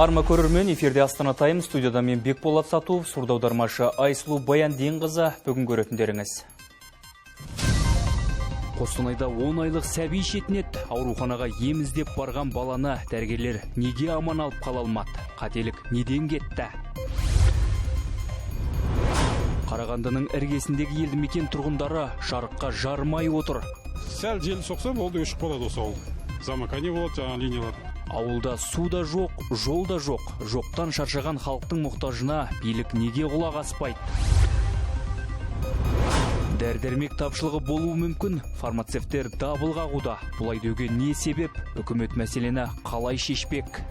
Арма көрермен, эфирде Астана Тайм, студияда мен Бекболат Сатуов, сурдаудармашы Айсұлу Баянденқызы, бүгін көретіндеріңіз. Қостанайда 10 айлық сәби шетінет, ауруханаға ем іздеп барған баланы дәрігерлер неге аман алып қала алмады? Қателік неден кетті? Қарағандының іргесіндегі елді мекен тұрғындары жарыққа жармай отыр. Сәл жел соқса болды, өшіп қалады осы ауыл. Замакане болады, жаңа линиялар. Ауылда су да жоқ, жол да жоқ. Жоқтан шаршаған халықтың мұқтажына билік неге құлақ аспайды? Дәрі-дәрмек тапшылығы болуы мүмкін. Фармацевттер дабыл қағуда. Бұлай деуге не себеп? Үкімет мәселені қалай шешпек?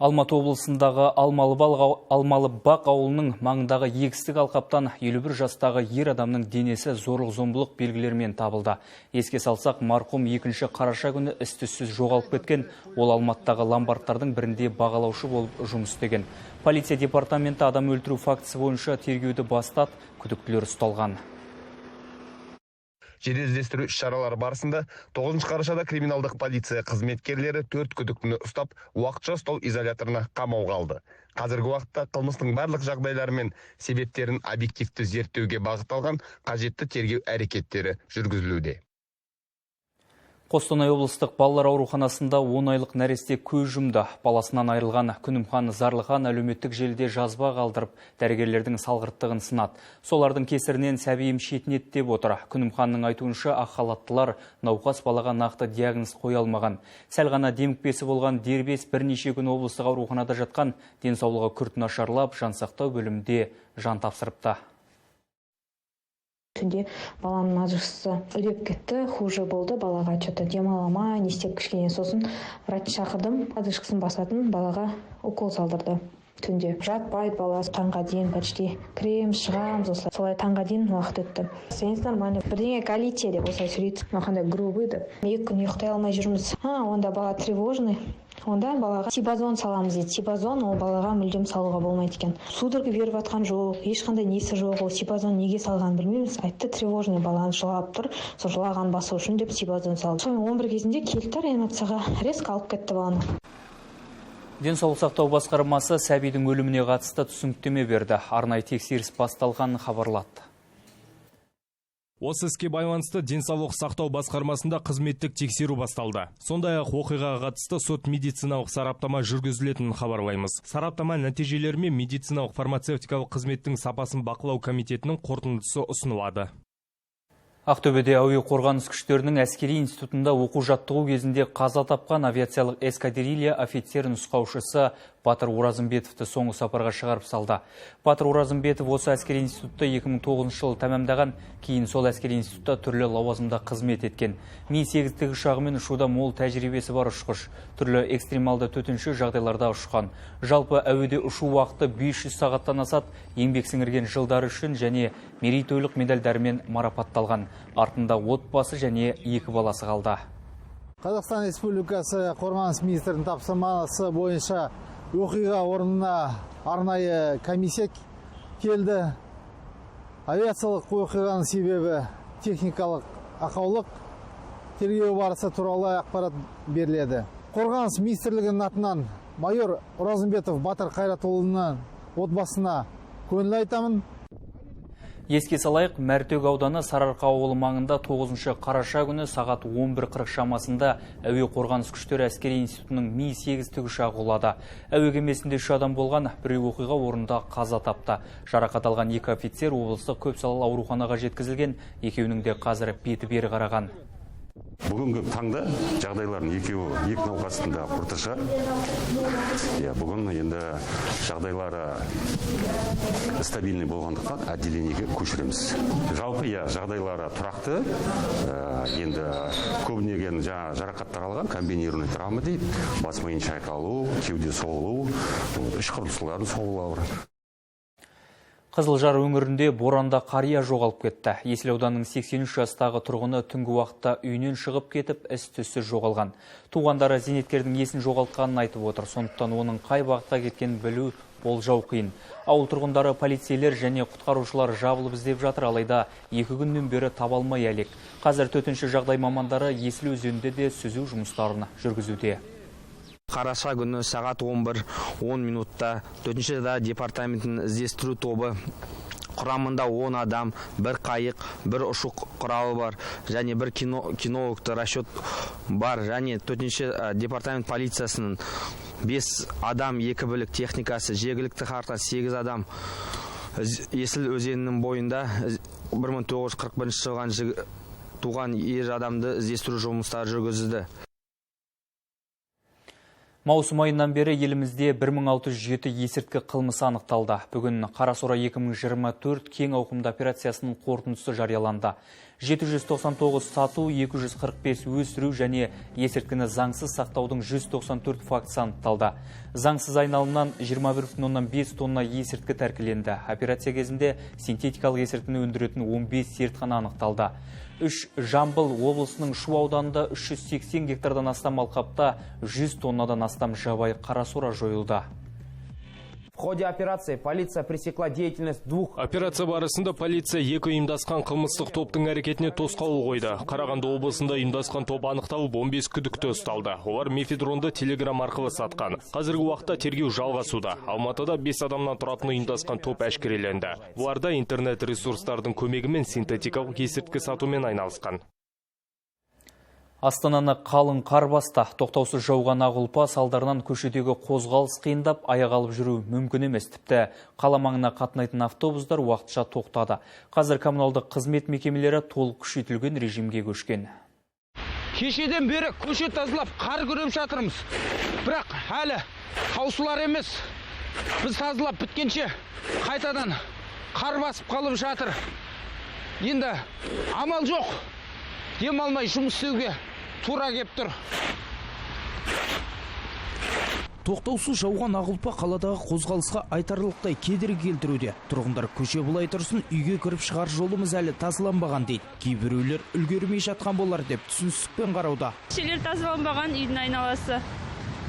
Алматы облысындағы Алмалы Бақ ауылының маңындағы егістік алқаптан 51 жастағы ер адамның денесі зорлық-зомбылық белгілерімен табылды. Еске салсақ, марқұм 2 қараша күні із-түзсіз жоғалып кеткен. Ол Алматыдағы ломбардтардың бірінде бағалаушы болып жұмыс істеген. Полиция департаменті адам өлтіру фактісі бойынша тергеуді бастап, күдіктілер ұсталған. Жедел іздестіру іс-шаралары барысында 9 қарашада криминалдық полиция қызметкерлері 4 күдіктіні ұстап, уақытша ұстау изоляторына қамауға алды. Қазіргі уақытта қылмыстың барлық жағдайлары мен себептерін объективті зерттеуге бағытталған қажетті тергеу әрекеттері жүргізілуде. Қостанай облыстық балалар ауруханасында 10 айлық нәресте көз жұмды. Баласынан айырылған Күнімхан Зарлыхан әлеуметтік желіде жазба қалдырып, дәрігерлердің салғырттығын сынады. Солардың кесірінен сәбиім шетінет деп отыр. Күнімханның айтуынша ақ халаттылар науқас балаға нақты диагноз қоя алмаған. Сәл ғана демікпесі болған дербес бірнеше күн облыстық ауруханада жатқан, денсаулығы күрт нашарлап, жансақтау бөлімінде жан тапсырыпты. Түнде баланың ажырсысы үреп кетті, хуже болды, балаға что-то демалама, не істеп кішкене, сосын врач шақырдым, подышкасын басатын, балаға укол салдырды. Түнде жатпайды бала, таңға дейін почти крем шығамыз, солай таңға дейін уақыт өтті. Сенс нормально, бірдеңе колите деп осылай сөйлейді, мақандай грубый деп. 2 күн ұйықтай алмай жүрміз. Онда бала тревожный. Онда балаға тибазон саламыз дейді. Тибазон ол балаға мүлдем салуға болмайды екен. Судорога беріп атқан жоқ, ешқандай несі жоқ. Ол тибазон неге салған білмейміз. Айтты, тревожный баланы жылап тұр, сол жылаған басу үшін деп тибазон салды. Сол 11 кезінде келді реанимацияға, резко алып кетті баланы. Денсаулық сақтау басқармасы сәбидің өліміне қатысты түсініктеме берді. Арнайы тексеріс басталғанын хабарлады. Осы іске байланысты денсаулық сақтау басқармасында қызметтік тексеру басталды. Сондай-ақ оқиғаға қатысты сот медициналық сараптама жүргізілетінін хабарлаймыз. Сараптама нәтижелері мен медициналық фармацевтикалық қызметтің сапасын бақылау комитетінің қорытындысы ұсынылады. Ақтөбеде әуе қорғаныс күштерінің әскери институтында оқу жаттығу кезінде қаза тапқан авиациялық эскадрилья офицер нұсқаушысы Батыр Оразымбетовті соңғы сапарға шығарып салды. Батыр Оразымбетов осы әскери институтта 2009 жылы тәмамдаған, кейін сол әскери институтта түрлі лауазымда қызмет еткен. Ми-8 тікұшағымен ұшуда мол тәжірибесі бар ұшқыш, түрлі экстремалды төтенше жағдайларда ұшқан. Жалпы әуеде ұшу уақыты 500 сағаттан асады, еңбек сіңірген жылдары үшін және мерейтойлық медальдармен марапатталған. Артында отбасы және 2 баласы қалды. Қазақстан Республикасы қорғаныс министрінің тапсырмасы бойынша оқиға орнына арнайы комиссия келді. Авиациялық оқиғаның себебі техникалық ақаулық, тергеу барысы туралы ақпарат беріледі. Қорғаныс министрлігінің атынан майор Оразымбетов Батыр Қайратұлының отбасына көңіл айтамын. Еске салайық, Мәртөк ауданы Сарыарқа ауылы маңында 9 қараша күні сағат 11:40 шамасында әуе қорғаныс күштері әскери институтының Ми-8 тікұшағы құлады. Әуе кемесінде 3 адам болған, біреу оқиға орнында қаза тапты. Жарақат алған 2 офицер облыстық көпсалалы ауруханаға жеткізілген, екеуінің де қазір беті бері қараған. Бүгінгі таңда жағдайлардың екі науқасында орташа. Бүгін енді жағдайлары стабильный болғандықтан отделениеге көшіреміз. Жалпы жағдайлары тұрақты. Енді көбінеген жарақаттар алған комбинированный травма дейді. Бас миын шайқалу, кеуде соғылу, іш құрылыстылардың соғылуы. Қызылжар өңірінде боранда қария жоғалып кетті. Есіл ауданының 83 жастағы тұрғыны түнгі уақытта үйінен шығып кетіп, із-түзсіз жоғалған. Туғандары зейнеткердің есін жоғалтқанын айтып отыр. Сондықтан оның қай бағытқа кеткенін білу болжау қиын. Ауыл тұрғындары, полицейлер және құтқарушылар жабылып іздеп жатыр, алайда 2 күннен бері таба алмай әлек. Қазір төтенше жағдай мамандары Есіл өзенінде де сүзу жұмыстарын жүргізуде. Қараша күні сағат 11:10 төтенше жағдай департаментінің іздестіру тобы құрамында 10 адам, 1 қайық, 1 ұшу құралы бар, және 1 кинологты расчет бар, және төтенше департамент полициясының 5 адам, 2 бірлік техникасы, жергілікті қарта 8 адам Есіл өзенінің бойында 1941 жылғы туған ер адамды іздестіру жұмыстары жүргізілді. Маусым айынан бері елімізде 1607 есірткі қылмысы анықталды. Бүгін Қарасора 2024 кең ауқымды операциясының қорытындысы жарияланды. 799 сату, 245 өсіру және есірткіні заңсыз сақтаудың 194 фактісі анықталды. Заңсыз айналымнан 21,5 тонна есірткі тәркіленді. Операция кезінде синтетикалық есірткіні өндіретін 15 зертхана анықталды. Жамбыл облысының Шу ауданында 380 гектардан астам алқапта 100 тоннадан астам жабайы қарасора жойылды. В ходе операции полиция пресекла деятельность 2. Операция барысында полиция 2 ұйымдасқан қылмыстық топтың әрекетіне тосқауыл қойды. Қарағанды облысында ұйымдасқан топ анықталып 15 күдікті ұсталды. Олар мефедронды телеграм арқылы сатқан. Қазіргі уақытта тергеу жалғасуда. Алматыда 5 адамнан тұратын ұйымдасқан топ әшкереленді. Бұларда интернет ресурстардың көмегімен синтетикалық есірткі сатумен айналысқан. Астананы қалың қар басты. Тоқтаусыз жауған ақ ұлпа салдарынан көшедегі қозғалыс қиындап, аяқ алып жүру мүмкін емес. Тіпті қала маңына қатынайтын автобустар уақытша тоқтады. Қазір коммуналдық қызмет мекемелері толық күшейтілген режимге көшкен. Кешеден бері көше тазалап, қар көріп жатырмыз. Бірақ әлі таусылар емес. Біз тазалап біткенше қайтадан қар басып қалып жатыр. Енді амал жоқ. Демалмай жұмыс істеуге тура кеп тұр. Тоқтаусыз жауған ақ ұлпа қаладағы қозғалысқа айтарлықтай кедергі келтіруде. Тұрғындар көше бұлай тұрсын, үйге кіріп шығар жолымыз әлі тазаланбаған дейді. Кейбіреулер үлгермей жатқан болар деп түсіністікпен қарауда. Көшелер тазаланбаған, үйдің айналасы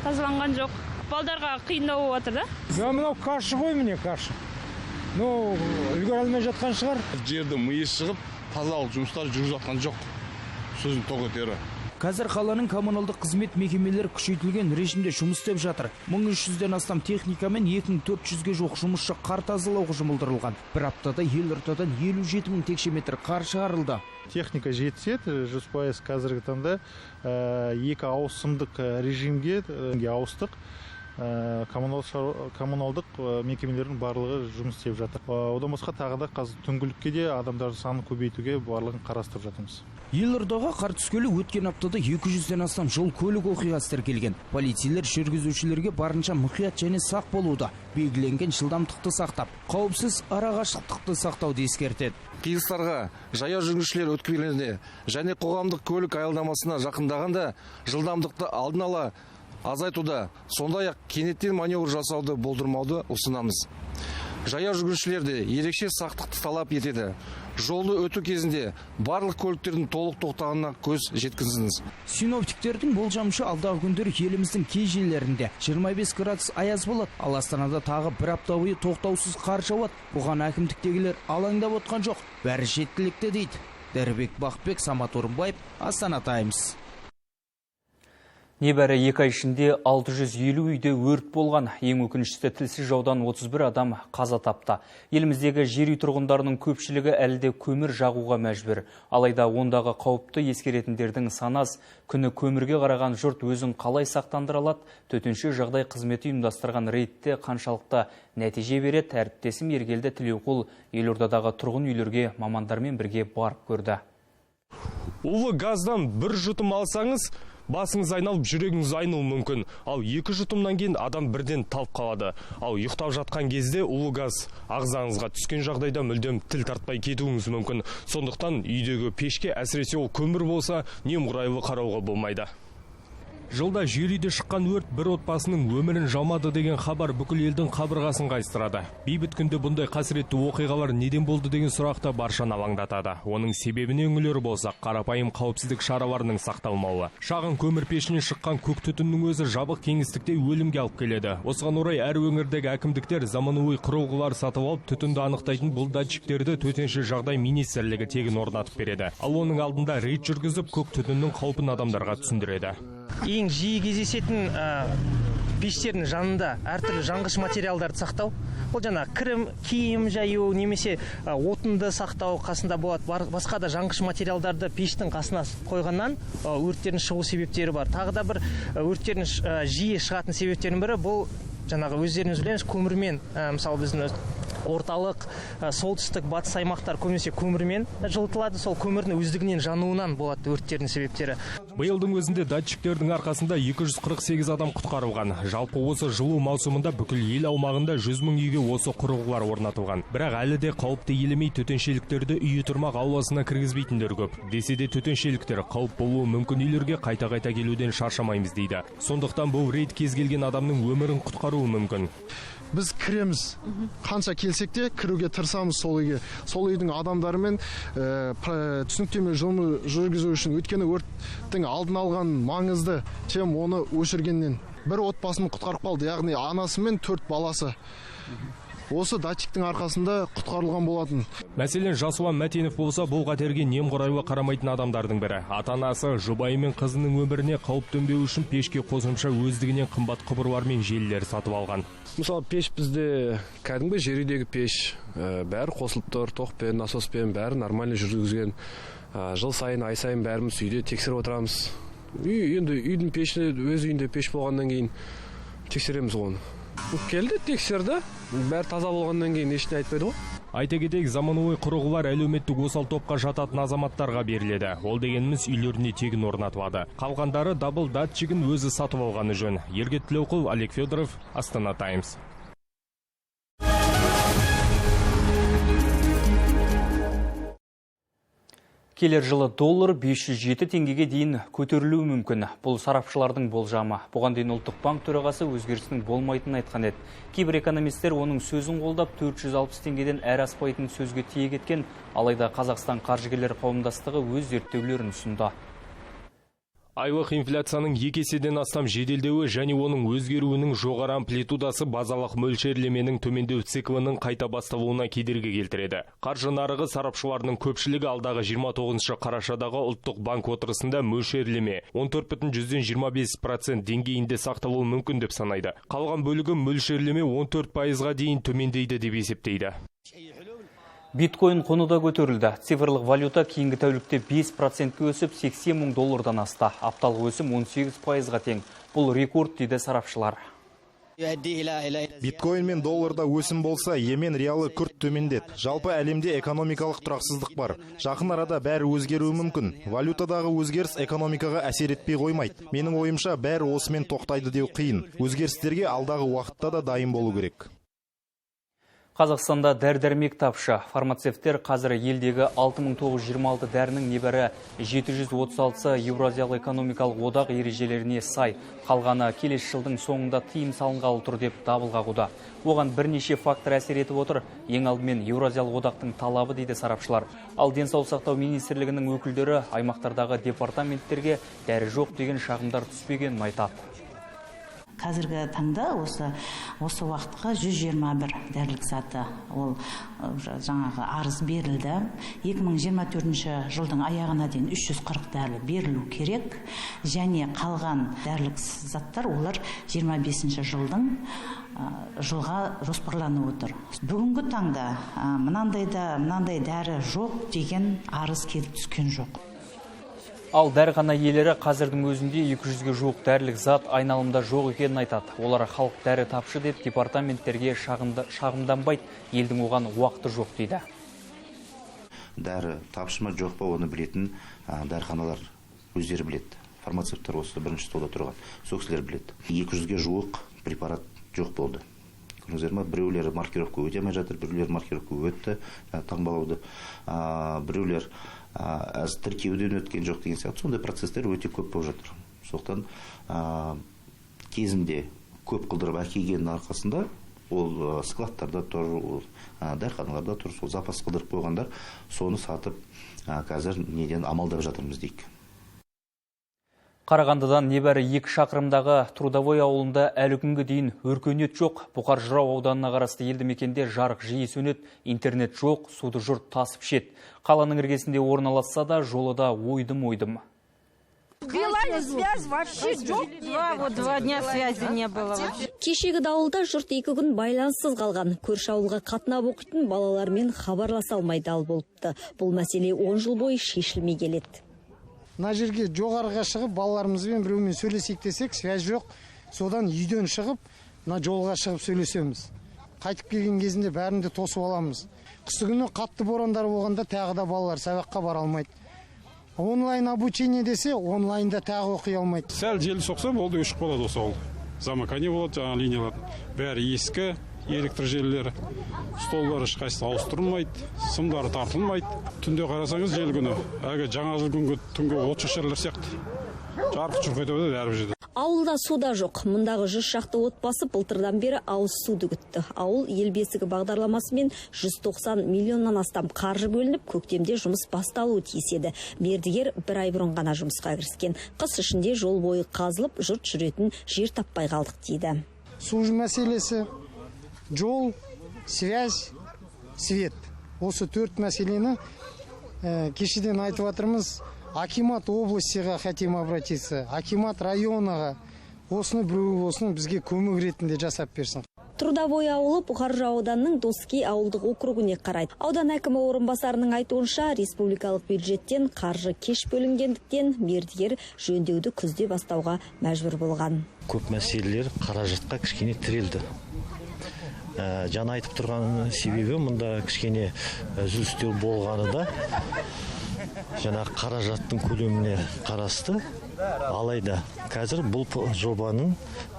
тазаланған жоқ. Балдарға қиындау болып жатыр да? Мынау қаршы ғой, міне қаршы. Үлгер алмай жатқан шығар. Жерді миы шығып, тазалық жұмыстар жүргізіп жатқан жоқ. Сөзін тоқтатары. Қазір қаланың коммуналдық қызмет мекемелері күшейтілген режимде жұмыс істеп жатыр. 1300-ден астам техника мен 2400-ге жоқ жұмысшы қар тазалауға жұмылдырылған. Бір аптада елордадан 57.000 текше метр қар шығарылды. Техника жетседі, 100% қазіргі таңда 2 ауысымдық режимге ауыстық. Коммуналдық мекемелердің барлығы жұмыс істеп жатыр. Одан басқа тағы да қазір түнгілікке де адамдардың санын көбейтуге барлығын қарастырып жатырмыз. Елордаға қар түскелі өткен аптада 200-ден астам жол көлік оқиғасы тіркелген. Полицейлер жүргізушілерге барынша мұқият және сақ болуда, белгіленген жылдамдықты сақтап, қауіпсіз арақашықтықты сақтауды ескертеді. Қиылыстарға жаяу жүргіншілер өткелінде және қоғамдық көлік аялдамасына жақындағанда жылдамдықты алдын ала азайтуда, сондай-ақ кенеттен маневр жасауды болдырмауды ұсынамыз. Жаяу жүргіншілерде ерекше сақтықты талап етеді. Жолды өту кезінде барлық көліктердің толық тоқтағанына көз жеткізіңіз. Синоптиктердің болжамынша алдағы күндері еліміздің кей жерлерінде 25 градус аяз болады. Ал Астанада тағы бір апта бойы тоқтаусыз қар жауады. Бұған әкімдіктегілер алаңдап отқан жоқ. Бәрі жеткілікті дейді. Дәрбек Бақбек, Самат Орынбаев, Астана Таймс. Небәрі 2 ай ішінде 650 үйде өрт болған. Ең өкініштісі тілсіз жаудан 31 адам қаза тапты. Еліміздегі жер үй тұрғындарының көпшілігі әлде көмір жағуға мәжбүр. Алайда ондағы қауіпті ескеретіндердің санас, күні көмірге қараған жұрт өзін қалай сақтандыра алады? Төтенше жағдай қызметі ұйымдастырған рейдте қаншалықты нәтиже береді? Әріптесім Ергелді Тілеуқұл елордадағы тұрғын үйлерге мамандармен бірге барып көрді. Улы газдан бір жұтым алсаңыз, басыңыз айналып, жүрегіңіз айнуы мүмкін. Ал 2 жұтымнан кейін адам бірден талып қалады. Ал ұйықтап жатқан кезде улы газ ағзаңызға түскен жағдайда мүлдем тіл тартпай кетуіңіз мүмкін. Сондықтан үйдегі пешке, әсіресе ол көмір болса, немқұрайлы қарауға болмайды. Жылда жер үйде шыққан өрт бір отбасының өмірін жалмады деген хабар бүкіл елдің қабырғасын қайыстырады. Бейбіт күнде бұндай қасіретті оқиғалар неден болды деген сұрақта баршаны алаңдатады. Оның себебіне үңілер болсақ, қарапайым қауіпсіздік шараларының сақталмауы. Шағын көмір пешінен шыққан көк түтіннің өзі жабық кеңістікте өлімге алып келеді. Осыған орай әр өңірдегі әкімдіктер заманауи құрылғылар сатып алып, түтінді анықтайтын бұл датчиктерді төтенше жағдай министрлігі тегін орнатып береді. Ал оның алдында рейд жүргізіп, көк түтіннің қаупін адамдарға түсіндіреді. Ең жиі кездесетін пештердің жанында әртүрлі жанғыш материалдарды сақтау. Ол жаңа киім жаю немесе отынды сақтау қасында болады. Басқа да жанғыш материалдарды пештің қасына қойғаннан өрттердің шығу себептері бар. Тағы да бір өрттердің жиі шығатын себептерінің бірі бұл жаңағы өздеріңіз білесіз көмірмен, мысалы біздің орталық, солтүстік, батыс аймақтар көбінесе көмірмен жылытылады. Сол көмірдің өздігінен жануынан болады өрттердің себептері. Биылдың өзінде датчиктердің арқасында 248 адам құтқарылған. Жалпы осы жылу маусымында бүкіл ел аумағында 100 мың үйге осы құрылғылар орнатылған. Бірақ әлі де қауіпті елемей төтеншеліктерді үйі тұрмақ ауласына кіргізбейтіндер көп. Десе де төтеншеліктер қауіп болуы мүмкін үйлерге қайта-қайта келуден шаршамаймыз дейді. Сондықтан бұл рейд кез келген адамның өмірін құтқаруы мүмкін. Біз кіреміз, қанша келсек те кіруге тырысамыз сол үйге. Сол үйдің адамдарымен түсініктеме жүргізу үшін, өйткені өрттің алдын алған маңызды, чем оны өшіргеннен. Бір отбасын құтқарып қалды, яғни анасы мен 4 баласы. Осы датчиктің арқасында құтқарылған болатын. Мәселен, Жасуан Мәтенов болса, бұл қатерге немқұрайлы қарамайтын адамдардың бірі. Ата-анасы жұбайы мен қызының өміріне қауіп төнбеу үшін пешке қосымша өздігінен қымбат құбырлар мен желілер сатып алған. Мысалы, пеш бізде кәдімгі жер үйдегі пеш, бәрі қосылып тұр, тоқпен, насоспен, бәрі нормально жүргізген. Жыл сайын, ай сайын бәріміз үйде тексеріп отырамыз. Енді үйдің пешіне, өз үйінде пеш болғаннан кейін тексереміз оны. Келді, тексерді, бәрі таза болғаннан кейін ештеңе айтпайды ғой. Айта кетейік, заманауи құрылғылар әлеуметтік осал топқа жататын азаматтарға беріледі. Ол дегеніміз үйлеріне тегін орнатылады. Қалғандары дабыл датчигін өзі сатып алғаны жөн. Ергет Тілеуқұл, Олег Федоров, Астана Таймс. Келер жылы доллар 507 теңгеге дейін көтерілуі мүмкін. Бұл сарапшылардың болжамы. Бұған дейін ұлттық банк төрағасы өзгерістің болмайтынын айтқан еді. Кейбір экономистер оның сөзін қолдап 460 теңгеден әрі аспайтын сөзге тиек еткен, алайда Қазақстан қаржыгерлер қауымдастығы өз зерттеулерін ұсынды. Айлық инфляцияның 2 еседен астам жеделдеуі және оның өзгеруінің жоғары амплитудасы базалық мөлшерлеменің төмендеу циклінің қайта басталуына кедергі келтіреді. Қаржы нарығы сарапшыларының көпшілігі алдағы 29 қарашадағы ұлттық банк отырысында мөлшерлеме 14,25% деңгейінде сақталуы мүмкін деп санайды. Қалған бөлігі мөлшерлеме 14%-ға дейін төмендейді деп есептейді. Биткоин құны да көтерілді. Цифрлық валюта кейінгі тәулікте 5%-ке өсіп, 80 мың доллардан асты. Апталық өсім 18%-ға тең. Бұл рекорд дейді сарапшылар. Биткоин мен долларда өсім болса, Йемен реалы күрт төмендеді. Жалпы әлемде экономикалық тұрақсыздық бар. Жақын арада бәрі өзгеруі мүмкін. Валютадағы өзгеріс экономикаға әсер етпей қоймайды. Менің ойымша, бәрі осымен тоқтайды деу қиын. Өзгерістерге алдағы уақытта да дайын болу керек. Қазақстанда дәрі-дәрмек тапшы. Фармацевттер қазір елдегі 6926 дәрінің небәрі 736 Еуразиялық экономикалық одақ ережелеріне сай. Қалғаны келесі жылдың соңында тыйым салынғалы тұр деп дабыл қағуда. Оған бірнеше фактор әсер етіп отыр. Ең алдымен Еуразиялық одақтың талабы дейді сарапшылар. Ал денсаулық сақтау министрлігінің өкілдері аймақтардағы департаменттерге дәрі жоқ деген шағымдар түспегенін айтады. Қазіргі таңда осы уақытқа 121 дәрілік заты ол жаңағы арыз берілді. 2024 жылдың аяғына дейін 340 дәрі берілу керек. Және қалған дәрілік заттар олар 25 жылға жоспарланып отыр. Бүгінгі таңда мынандай дәрі жоқ деген арыз келіп түскен жоқ. Ал дәріхана иелері қазірдің өзінде 200-ге жуық дәрілік зат айналымда жоқ екенін айтады. Олар халық дәрі тапшы деп департаменттерге шағымданбайды, елдің оған уақыты жоқ дейді. Дәрі тапшы ма жоқ па оны білетін дәріханалар өздері біледі. Фармацевттер осы бірінші столда тұрған, сол кісілер біледі. 200-ге жуық препарат жоқ болды. Біреулері маркировка өте алмай жатыр, біреулер маркировка өтті, таңбалауды, біреулер тіркеуден өткен жоқ деген сияқты, сондай процесстер өте көп болып жатыр. Соқтан кезінде көп қылдырып әкелгеннің арқасында ол складтарда тұр, дәріханаларда тұр, сол запас қылдырып қойғандар, соны сатып қазір неден амалдап жатырмыз дейік. Қарағандыдан небәрі 2 шақырымдағы Трудовой ауылында әлі күнге дейін өркениет жоқ. Бұқар Жырау ауданына қарасты елді мекенде жарық жиі сөнеді, интернет жоқ, суды жұрт тасып ішеді. Қаланың іргесінде орналасса да, жолы да ойдым-ойдым. Билайн связь вообще жоқ. 2 дня связи не было вообще. Кешегі дауылда жұрт 2 күн байланыссыз қалған. Көрші ауылға қатынап оқитын балалармен хабарласа алмай дал болыпты. Бұл мәселе 10 жыл бойы шешілмей келеді. Мына жерге жоғарыға шығып, балаларымызбен біреумен сөйлесек десек, связь жоқ. Содан үйден шығып, мына жолға шығып сөйлесеміз. Қайтып келген кезінде бәрінде тосып аламыз. Қысы күні қатты борандар болғанда тағы да балалар сабаққа бара алмайды. Онлайн обучение десе, онлайнда тағы оқи алмайды. Сәл жел соқса, болды өшіп қалады осы ауыл. Замакане болады, жаңа линиялар. Бәрі ескі, электр желілері. Столдары ешқайсысы ауыстырылмайды, сымдары тартылмайды. Түнде қарасаңыз жел күні, әге жаңа жыл күнгі түнгі от шашарлар сияқты. Жарық жүріп кетеді әрбір жерде. Ауылда суда жоқ. Мұндағы 100 шақты отбасы былтырдан бері ауыз суды күтті. Ауыл ел бесігі бағдарламасымен 190 миллионнан астам қаржы бөлініп, көктемде жұмыс басталуы тиіс еді. Мердігер 1 ай бұрын ғана жұмысқа кіріскен. Қыс ішінде жол бойы қазылып, жұрт жүретін жер таппай қалдық дейді. Су мәселесі, жол, связь, свет. Осы 4 мәселені кешеден айтып жатырмыз. Акимат областыға хотим обратиться, Акимат районаға осыны біреу осыны бізге көмек ретінде жасап берсін. Трудовой ауылы Бұқар Жырау ауданының Доскей ауылдық округіне қарайды. Аудан әкімі орынбасарының айтуынша, республикалық бюджеттен қаржы кеш бөлінгендіктен мердігер жөндеуді күзде бастауға мәжбүр болған. Көп мәселелер қаражатқа кішкене тірелді. Жана айтып тұрған себебі мұнда кішкене үзілістер болғаны да жаңа қаражаттың көлеміне қарасты. Алайда қазір бұл жобаның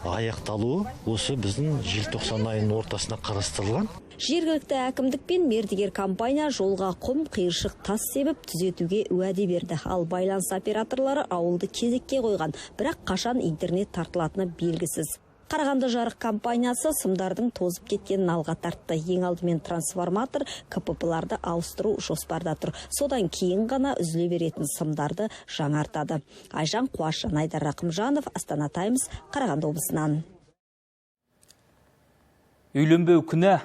аяқталуы осы біздің желтоқсан айының ортасына қарастырылған. Жергілікті әкімдік пен мердігер компания жолға құм, қиыршық тас себіп түзетуге уәде берді. Ал байланыс операторлары ауылды кезекке қойған, бірақ қашан интернет тартылатыны белгісіз. Қарағанды жарық компаниясы сымдардың тозып кеткенін алға тартты. Ең алдымен трансформатор, КПП-ларды ауыстыру жоспарда тұр. Содан кейін ғана үзіле беретін сымдарды жаңартады. Айжан Қуаш, Айдар Рақымжанов, Астана Таймс, Қарағанды облысынан. Үйленбеу күні.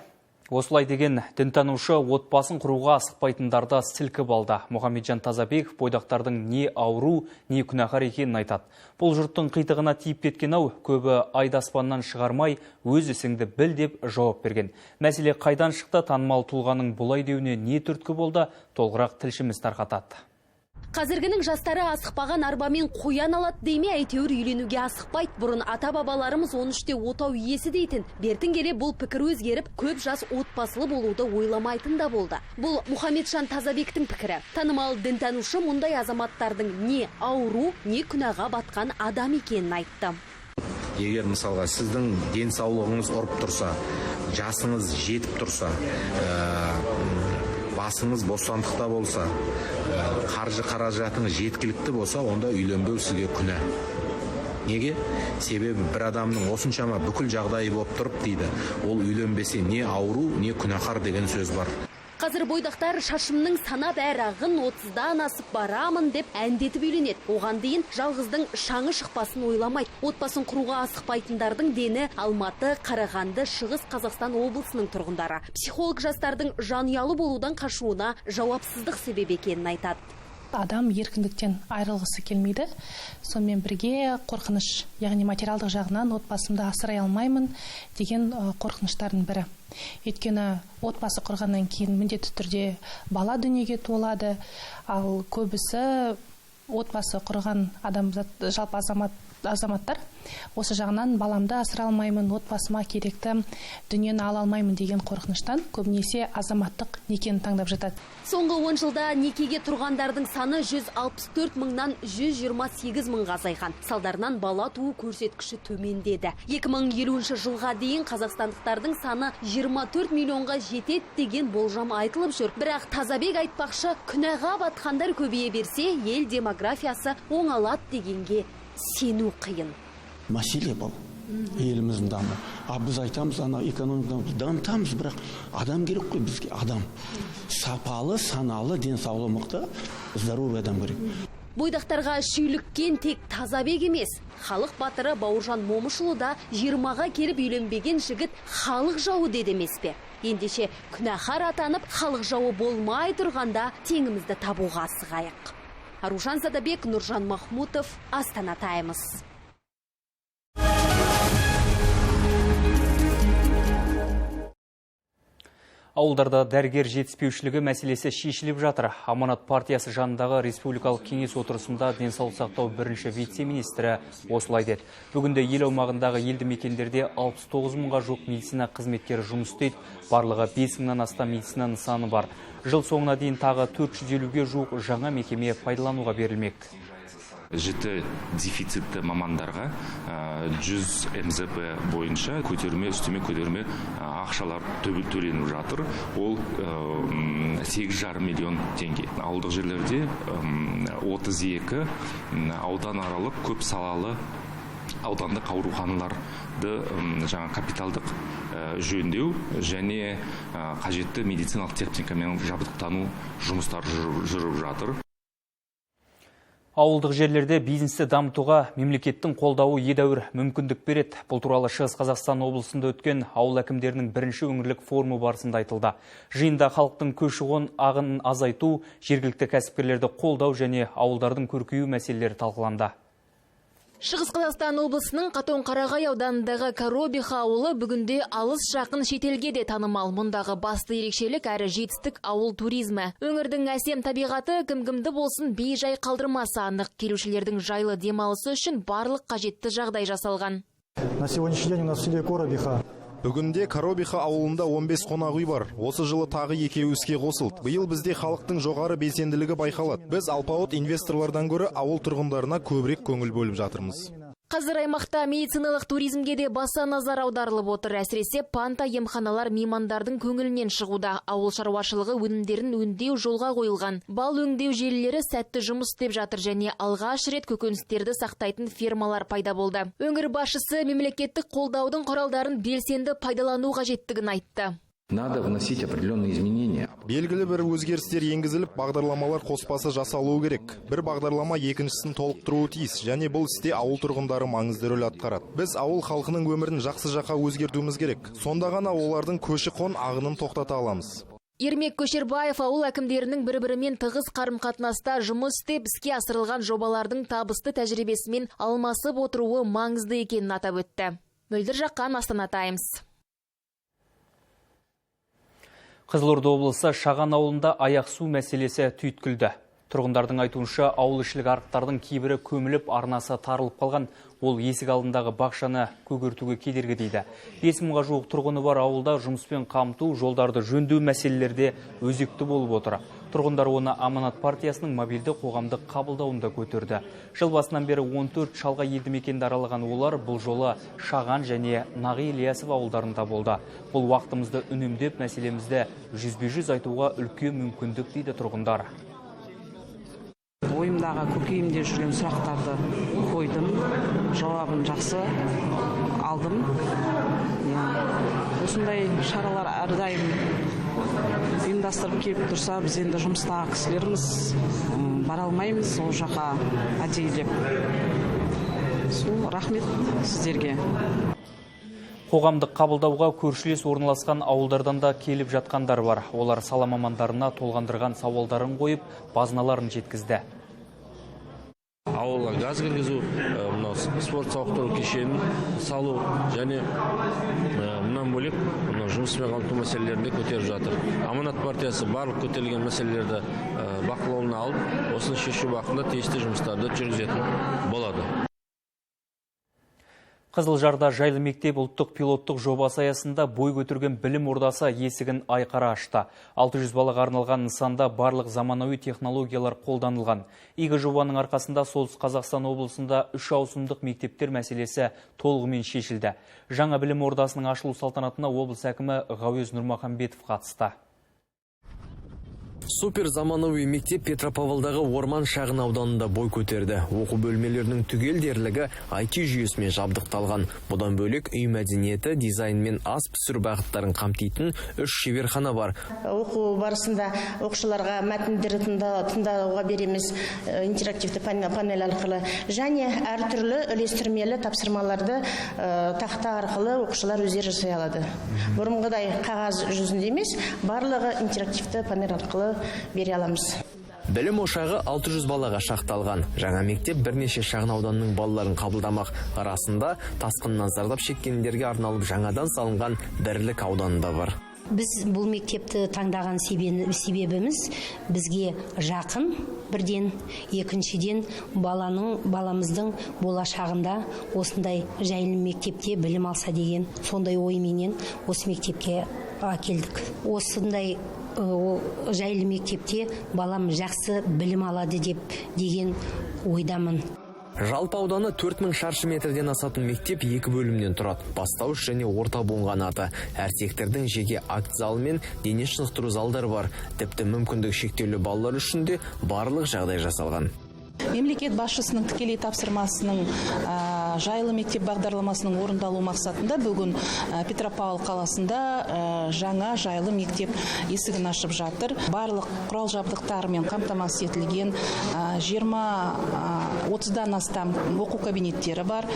Осылай деген дінтанушы отбасын құруға асықпайтындарда сілкіп алды. Мұхамеджан Тазабеков бойдақтардың не ауру, не күнәһар екенін айтады. Бұл жұрттың қитығына тиіп кеткен ау, көбі айды аспаннан шығармай, өз ісіңді біл деп жауап берген. Мәселе қайдан шықты, танымал тұлғаның бұлай деуіне не түрткі болды, толығырақ тілшіміз тарқатады. Қазіргінің жастары асықпаған арбамен қоян алады дейме, әйтеуір үйленуге асықпайды. Бұрын ата-бабаларымыз 13-те отау иесі дейтін. Бертін келе бұл пікір өзгеріп, көп жас отбасылы болуды ойламайтын да болды. Бұл Мұхамеджан Тазабектің пікірі. Танымал дінтанушы мұндай азаматтардың не ауру, не күнәға батқан адам екенін айтты. Егер мысалға сіздің денсаулығыңыз ұрып тұрса, жасыңыз жетіп тұрса, басыңыз бостандықта болса, қаржы қаражатыңыз жеткілікті болса, онда үйленбеу сізге күнә. Неге? Себебі бір адамның осыншама бүкіл жағдайы болып тұрып дейді. Ол үйленбесе не ауру, не күнәһар деген сөз бар. Қазір бойдақтар шашымның санап әр ағын 30-дан асып барамын деп әндетіп үйленеді. Оған дейін жалғыздың шаңы шықпасын ойламайды. Отбасын құруға асықпайтындардың дені Алматы, Қарағанды, Шығыс Қазақстан облысының тұрғындары. Психолог жастардың жанұялы болудан қашуына жауапсыздық себеп екенін айтады. Адам еркіндіктен айырылғысы келмейді. Сонымен бірге қорқыныш, яғни материалдық жағынан отбасымды асырай алмаймын деген қорқыныштардың бірі. Өйткені отбасы құрғаннан кейін міндетті түрде бала дүниеге туылады, ал көбісі отбасы құрған жалпы азаматтар осы жағынан баламды асыра алмаймын, отбасыма керекті дүниені ала алмаймын деген қорқыныштан көбінесе азаматтық некені таңдап жатады. Соңғы 10 жылда некеге тұрғандардың саны 164 мыңнан 128 мыңға азайған. Салдарынан бала туу көрсеткіші төмендеді. 2050 жылға дейін қазақстандықтардың саны 24 миллионға жетеді деген болжам айтылып жүр. Бірақ Тазабек айтпақшы, күнәға батқандар көбейе берсе, ел демографиясы оңалады дегенге сену қиын. Мәселе бұл. Еліміздің даму. Біз айтамыз, ана экономиканы дамытамыз, бірақ адам керек қой бізге, адам. Сапалы, саналы, денсаулығы мықты, здоровый адам керек. Бойдақтарға шүйліккен тек Тазабек емес. Халық батыры Бауыржан Момышұлы да 20-ға келіп үйленбеген жігіт халық жауы деді емес пе? Ендеше күнәһар атанып, халық жауы болмай тұрғанда теңімізді табуға асығайық. Аружан Садабек, Нұржан Махмутов, Астана Таймс. Ауылдарда дәрігер жетіспеушілігі мәселесі шешіліп жатыр. Аманат партиясы жанындағы республикалық кеңес отырысында денсаулық сақтау бірінші вице-министрі осылай деді. Бүгінде ел аумағындағы елді мекендерде 69 мыңға жуық медицина қызметкері жұмыс істейді. Барлығы 5 мыңнан астам медицина нысаны бар. Жыл соңына дейін тағы 450-ге жуық жаңа мекеме пайдалануға берілмек. Жіті дефицитті мамандарға 100 МЗП бойынша үстеме көтерме ақшалар төленіп жатыр. Ол 8,5 миллион теңге. Ауылдық жерлерде 32 аудан аралық көп салалы аудандық ауруханаларды жаңа капиталдық жөндеу және қажетті медициналық техникамен жабдықтану жұмыстары жүріп жатыр. Ауылдық жерлерде бизнесті дамытуға мемлекеттің қолдауы едәуір мүмкіндік береді. Бұл туралы Шығыс Қазақстан облысында өткен ауыл әкімдерінің бірінші өңірлік форумы барысында айтылды. Жиында халықтың көші-қон ағынын азайту, жергілікті кәсіпкерлерді қолдау және ауылдардың көркею мәселелері талқыланды. Шығыс Қазақстан облысының Қатон-Қарағай ауданындағы Коробиха ауылы бүгінде алыс жақын шетелге де танымал. Мұндағы басты ерекшелік әрі жетістік ауыл туризмі. Өңірдің әсем табиғаты кім-кімді болсын бей-жай қалдырмасы анық. Келушілердің жайлы демалысы үшін барлық қажетті жағдай жасалған. На сегодняшний день у нас в селе Коробиха Бүгінде Коробиха ауылында 15 қонақ үй бар. Осы жылы тағы 2 іске қосылды. Биыл бізде халықтың жоғары белсенділігі байқалады. Біз алпауыт инвесторлардан гөрі ауыл тұрғындарына көбірек көңіл бөліп жатырмыз. Қазір аймақта медициналық туризмге де баса назар аударылып отыр. Әсіресе панта емханалар меймандардың көңілінен шығуда. Ауыл шаруашылығы өнімдерін өңдеу жолға қойылған. Бал өңдеу желілері сәтті жұмыс істеп жатыр және алғаш рет көкөністерді сақтайтын фермалар пайда болды. Өңір басшысы мемлекеттік қолдаудың құралдарын белсенді пайдалану қажеттігін айтты. Надо вносить определенные изменения. Белгілі бір өзгерістер енгізіліп, бағдарламалар қоспасы жасалуы керек. Бір бағдарлама екіншісін толықтыруы тиіс, және бұл істе ауыл тұрғындары маңызды рөл атқарады. Біз ауыл халқының өмірін жақсы жаққа өзгертуіміз керек. Сонда ғана олардың көші-қон ағынын тоқтата аламыз. Ермек Көшербаев ауыл әкімдерінің бір-бірімен тығыз қарым-қатынаста жұмыс істеп іске асырылған жобалардың табысты тәжірибесімен алмасып отыруы маңызды екенін атап өтті. Мөлдір Жаққан, Астана Таймс. Қызылорда облысы Шаған ауылында аяқ су мәселесі түйткілді. Тұрғындардың айтуынша ауылішілік арықтардың кейбірі көміліп, арнасы тарылып қалған. Ол есік алдындағы бақшаны көгертуге кедергі дейді. 5 мыңға жуық тұрғыны бар ауылда жұмыспен қамту, жолдарды жөндеу мәселелерде өзекті болып отыр. Тұрғындар оны Аманат партиясының мобильді қоғамдық қабылдауында көтерді. Жыл басынан бері 14 шалға елді мекенді аралаған олар бұл жолы Шаған және Нағи Ілиясов ауылдарында болды. Бұл уақытымызды үнемдеп, мәселемізді жүзбе-жүз айтуға үлкен мүмкіндік дейді тұрғындар. Ойымдағы көкейімде жүрген сұрақтарды қойдым, жауабын жақсы алдым. Осындай шаралар әрдайым ұйымдастырып келіп тұрса, біз енді жұмыстағы кісілеріміз бара алмаймыз ол жаққа әдейілеп. Рахмет сіздерге. Қоғамдық қабылдауға көршілес орналасқан ауылдардан да келіп жатқандар бар. Олар сала мамандарына толғандырған сауалдарын қойып, базыналарын жеткізді. Ауылға газ кіргізу, спорт сауықтыру кешенін салу және мұнан бөлек жұмыспен қамту мәселелерінде көтеріп жатыр. Аманат партиясы барлық көтерілген мәселелерді бақылауына алып, осыны шешу бағытында тиісті жұмыстарды жүргізетін болады. Қызылжарда жайлы мектеп ұлттық пилоттық жобасы аясында бой көтерген білім ордасы есігін айқара ашты. 600 балаға арналған нысанда барлық заманауи технологиялар қолданылған. Игі жобаның арқасында Солтүстік Қазақстан облысында 3 ауысымдық мектептер мәселесі толығымен шешілді. Жаңа білім ордасының ашылу салтанатына облыс әкімі Ғауез Нұрмахамбетов қатысты. Супер заманауи мектеп Петропавлдағы Орман шағын ауданында бой көтерді. Оқу бөлмелерінің түгел дерлігі IT жүйесімен жабдықталған. Бұдан бөлек үй мәдениеті, дизайн мен ас пісіру бағыттарын қамтитын 3 шеберхана бар. Оқу барысында оқушыларға мәтіндерді тыңдауға береміз интерактивті панель арқылы, және әртүрлі үлестірмелі тапсырмаларды тақта арқылы оқушылар өздері жасай алады. Бұрынғыдай қағаз жүзінде емес, барлығы интерактивті панель арқылы бере аламыз. Білім ошағы 600 балаға шақталған. Жаңа мектеп бірнеше шағын ауданның балаларын қабылдамақ. Арасында тасқыннан зардап шеккендерге арналып жаңадан салынған Бірлік ауданында бар. Біз бұл мектепті таңдаған себебіміз бізге жақын, бірден, екіншіден баламыздың болашағында осындай жайлы мектепте білім алса деген сондай ойменен осы мектепке келдік. Осындай жайлы мектепте балам жақсы білім алады деген ойдамын. Жалпы ауданы 4000 шаршы метрден асатын мектеп 2 бөлімнен тұрады. Бастауыш және орта буынғанаты. Әр сектордың жеке акт залы мен дене шынықтыру залдары бар. Тіпті мүмкіндігі шектеулі балалар үшін де барлық жағдай жасалған. Мемлекет басшысының тікелей тапсырмасының жайлы мектеп бағдарламасының орындалу мақсатында бүгін Петропавл қаласында жаңа жайлы мектеп есігін ашып жатыр. Барлық құрал жабдықтарымен қамтамасыз етілген 20-30-дан астам оқу кабинеттері бар.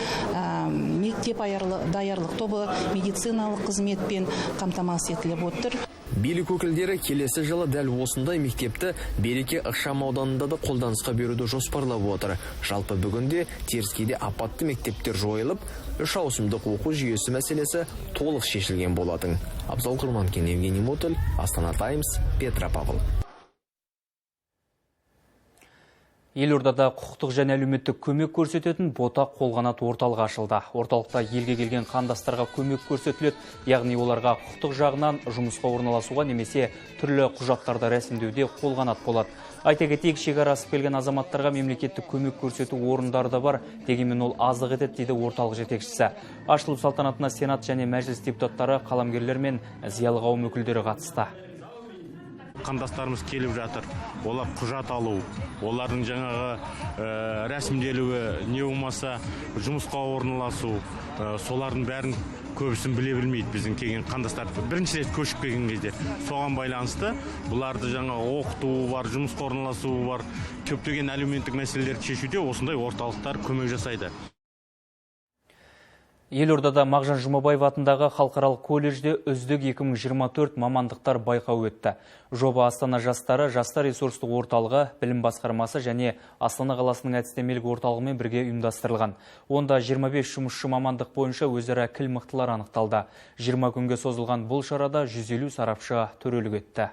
Мектеп даярлық тобы медициналық қызметпен қамтамасыз етіліп отыр. Билік өкілдері келесі жылы дәл осындай мектепті Береке ықшам ауданында да қолданысқа беруді жоспарлап отыр. Жалпы бүгінде Теріскейде апатты мектептер жойылып, 3 ауысымдық оқу жүйесі мәселесі толық шешілген болатын. Абзал Құрманкен, Евгений Мотыль, Астана Таймс, Петропавл. Елордада құқықтық және әлеуметтік көмек көрсететін Ботақ қолғанат орталығы ашылды. Орталықта елге келген қандастарға көмек көрсетіледі, яғни оларға құқықтық жағынан жұмысқа орналасуға немесе түрлі құжаттарды рәсімдеуде қолғанат болады. Айта кетейік, шекара асып келген азаматтарға мемлекеттік көмек көрсету орындары да бар, дегенмен ол аздық етеді дейді орталық жетекшісі. Ашылу салтанатына Сенат және Мәжіліс депутаттары, қаламгерлер мен зиялы қауым өкілдері қатысты. Қандастарымыз келіп жатыр, олар құжат алу, олардың жаңағы рәсімделуі, не болмаса жұмысқа орналасу, солардың бәрін көбісін біле білмейді біздің келген қандастар. Бірінші рет көшіп келген кезде соған байланысты бұларды жаңа оқытуы бар, жұмысқа орналасуы бар, көптеген әлеуметтік мәселелерді шешуде осындай орталықтар көмек жасайды. Елордада Мағжан Жұмабаев атындағы халықаралық колледжде үздік 2024 мамандықтар байқауы өтті. Жоба Астана жастары, жастар ресурстық орталығы, білім басқармасы және Астана қаласының әдістемелік орталығымен бірге ұйымдастырылған. Онда 25 жұмысшы мамандық бойынша өзара кіл мықтылар анықталды. 20 күнге созылған бұл шарада 150 сарапшы төрелік етті.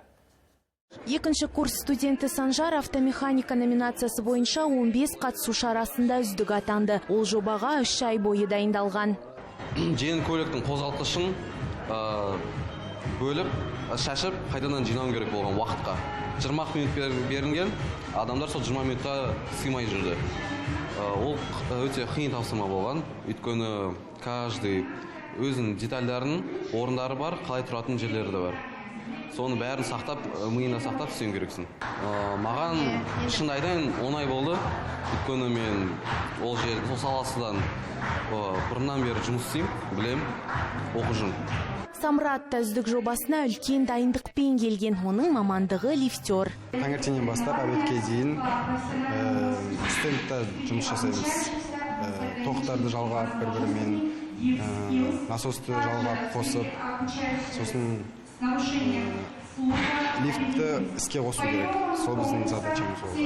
Екінші курс студенті Санжар автомеханика номинациясы бойынша 15 қатысушы арасында үздік атанды. Ол жобаға 3 ай бойы дайындалған. Жеңіл көліктің қозғалтқышын бөліп, шашып, қайтадан жинау керек болған уақытқа. 20 минут берілген, адамдар сол 20 минутта сыймай жүрді. Ол өте қиын тапсырма болған. Өйткені каждый өзінің детальдарын, орындары бар, қалай тұратын жерлері де бар. Соны бәрін сақтап, миына сақтап түсен керексің. Маған шын айдан оңай болды. Өйткені мен ол саласыдан бұрыннан бері жұмыс істеймін, білем, оқып жүрмін. Самрат та үздік жобасына үлкен дайындықпен келген, оның мамандығы лифтер. Таңертеңнен бастап обедке дейін стендта жұмыс жасаймыз. Тоқтарды жалғап бір-бірімен, насосты жалғап қосып, сосын лифтті іске қосу керек. Сол біздің задачамыз болды.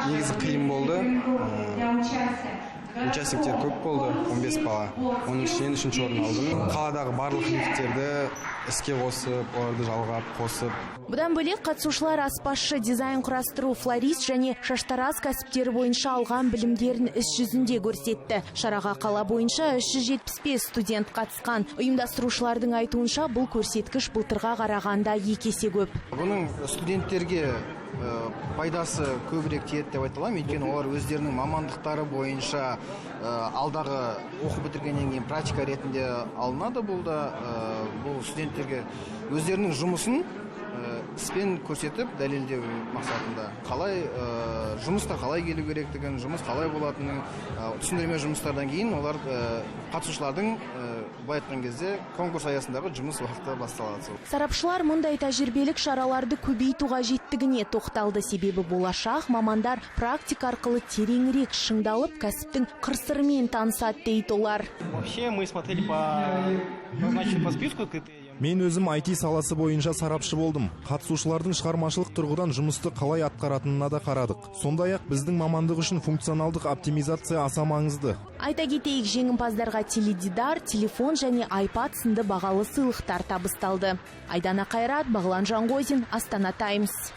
Негізі қиын болды. Участниктер көп болды, 15 бала. Оның ішінен 3-ші орын алдым. Қаладағы барлық лифттерді іске қосып, оларды жалғап, қосып. Бұдан бөлек қатысушылар аспазшы, дизайн құрастыру, флорист және шаштараз кәсіптері бойынша алған білімдерін іс жүзінде көрсетті. Шараға қала бойынша 375 студент қатысқан. Ұйымдастырушылардың айтуынша бұл көрсеткіш былтырға қарағанда 2 есе көп. Бұның студенттерге пайдасы көбірек тиеді деп айта аламын, өйткені олар өздерінің мамандықтары бойынша алдағы оқу бітіргеннен кейін практика ретінде алынады. Бұл да бұл студенттерге өздерінің жұмысын іспен көрсетіп дәлелдеу мақсатында қалай жұмысқа қалай келу керектігін, жұмыс қалай болатынын түсіндірме жұмыстардан кейін олар қатысушылардың былай айтқан кезде конкурс аясындағы жұмыс уақыты басталады. Сарапшылар мұндай тәжірибелік шараларды көбейту қажеттігіне тоқталды, себебі болашақ мамандар практика арқылы тереңірек шыңдалып, кәсіптің қыр-сырымен танысады дейді олар. Вообще мы смотрели по списку критериев. Мен өзім IT саласы бойынша сарапшы болдым. Қатысушылардың шығармашылық тұрғыдан жұмысты қалай атқаратынына да қарадық. Сондай-ақ біздің мамандық үшін функционалдық оптимизация аса маңызды. Айта кетейік, жеңімпаздарға теледидар, телефон және iPad сынды бағалы сыйлықтар табысталды. Айдана Қайрат, Бағлан Жанғозин, Астана Таймс.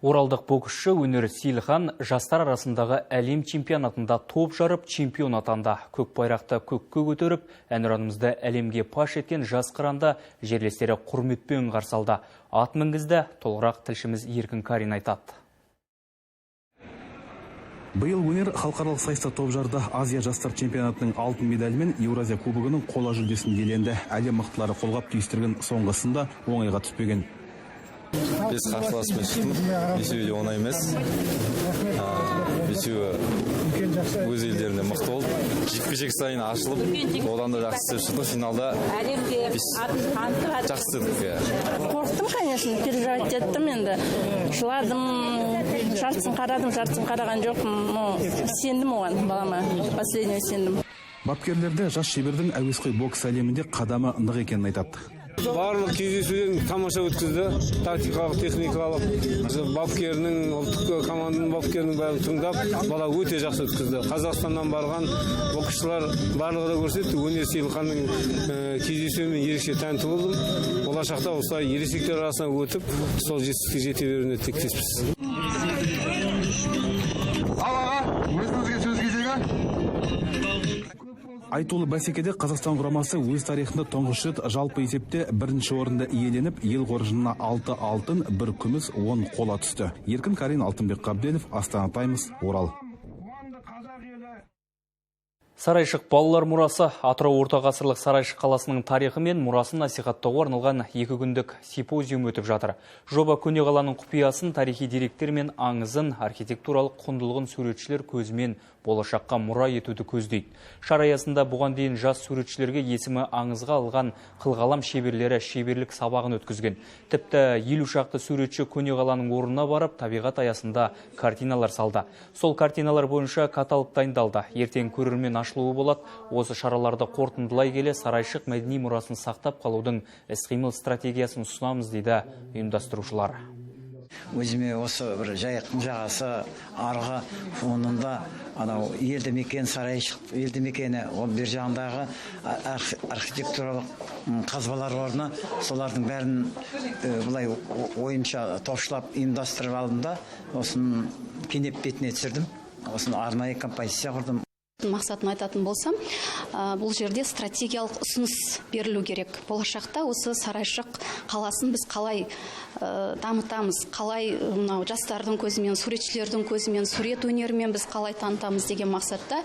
Оралдық боксшы Өнер Сейілхан жастар арасындағы әлем чемпионатында топ жарып чемпион атанды. Көк байрақты көкке көтеріп, әнұранымызды әлемге паш еткен жас қыранда жерлестері құрметпен қарсы алды. Ат мінгізді, толығырақ тілшіміз Еркін Карин айтады. Биыл Өнер халықаралық сайыста топ жарды. Азия жастар чемпионатының алтын медалі мен Еуразия кубогының қола жүлдесін иеленді. Әлем мықтылары қолғап түйістірген соңғысында оңайға түспеген. Біз қарсыласпен шықтым, бесеуі де оңай емес. Бесеуі өз елдерінде мықты болды. Жекпе-жек сайын ашылып, одан да жақсы істеп шықты. Финалда жақсы істедік. Қорқтым, конечно, переживать еттім енді. Жыладым, жартысын қарадым, жартысын қараған жоқпын. Сендім оған, балама, последнее сендім. Бапкерлерде жас шебердің әуесқой бокс әлемінде қадамы нық екенін айтады. Барлық кездесуден тамаша өткізді. Тактикалық, техникалық, бапкерінің, ұлттық команданың бапкерінің бәрін тыңдап, бала өте жақсы өткізді. Қазақстаннан барған боксшылар барлығы да көрсетті. Өнер Сейілханның кездесуімен ерекше тәнті болдым. Болашақта осылай ересектер арасына өтіп, сол жетістікке жете беруіне тілектеспіз. Айтулы бәсекеде Қазақстан құрамасы өз тарихында тұңғыш рет жалпы есепте бірінші орында иеленіп, ел қоржынына 6 алтын, 1 күміс, 10 қола түсті. Еркін Карин, Алтынбек Қабделов, Астана Таймс, Орал. Сарайшық балалар мұрасы Атырау орта ғасырлық Сарайшық қаласының тарихы мен мұрасын насихаттауға арналған 2 күндік симпозиум өтіп жатыр. Жоба көне қаланың құпиясын, тарихи деректер мен аңызын, архитектуралық құндылығын суретшілер көзімен болашаққа мұра етуді көздейді. Шара аясында бұған дейін жас суретшілерге есімі аңызға алған қылғалам шеберлері шеберлік сабағын өткізген. Тіпті 50 шақты суретші көне қаланың орнына барып, табиғат аясында картиналар салды. Сол картиналар бойынша каталог дайындалды. Ертең көрермен ашылуы болады. Осы шараларды қорытындылай келе Сарайшық мәдени мұрасын сақтап қалудың іс-қимыл стратегиясын ұсынамыз дейді ұйымдастырушылар. Өзіме осы бір жайықтың жағасы арғы фонында анау елді мекен Сарайшық елді мекені, ол бер жағындағы архитектуралық қазбалар орны, солардың бәрін бұлай ойынша топшылап ұйымдастырып алдым да, осыны кенеп бетіне түсірдім. Осыны арнайы композиция құрдым. Мақсатын айтатын болсам, бұл жерде стратегиялық ұсыныс берілу керек. Болашақта осы Сарайшық қаласын біз қалай дамытамыз, қалай жастардың көзімен, суретшілердің көзімен, сурет өнерімен біз қалай танытамыз деген мақсатта.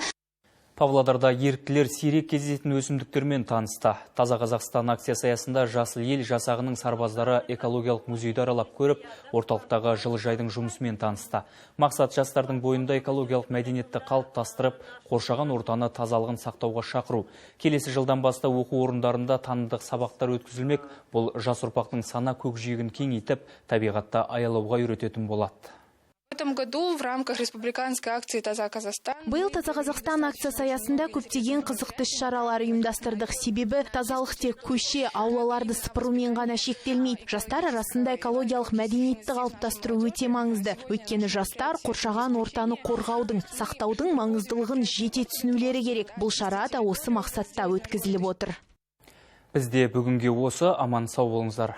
Павлодарда еріктілер сирек кездесетін өсімдіктермен танысты. Таза Қазақстан акциясы аясында Жасыл ел жасағының сарбаздары экологиялық музейді аралап көріп, орталықтағы жылыжайдың жұмысымен танысты. Мақсат жастардың бойында экологиялық мәдениетті қалыптастырып, қоршаған ортаны тазалығын сақтауға шақыру. Келесі жылдан бастап оқу орындарында танымдық сабақтар өткізілмек. Бұл жас ұрпақтың сана көкжиегін кеңейтіп, табиғатта аялауға үйрететін болады. В этом году в рамках республиканской акции «Таза Казахстан» Биыл Таза Қазақстан акциясы аясында көптеген қызықты шаралар ұйымдастырдық. Себебі тазалық тек көше, аулаларды сыпырумен ғана шектелмейді. Жастар арасында экологиялық мәдениетті қалыптастыру өте маңызды. Өйткені жастар қоршаған ортаны қорғаудың, сақтаудың маңыздылығын жете түсінулері керек. Бұл шара да осы мақсатта өткізіліп отыр. Бізде бүгінге осы, аман сау болыңыздар.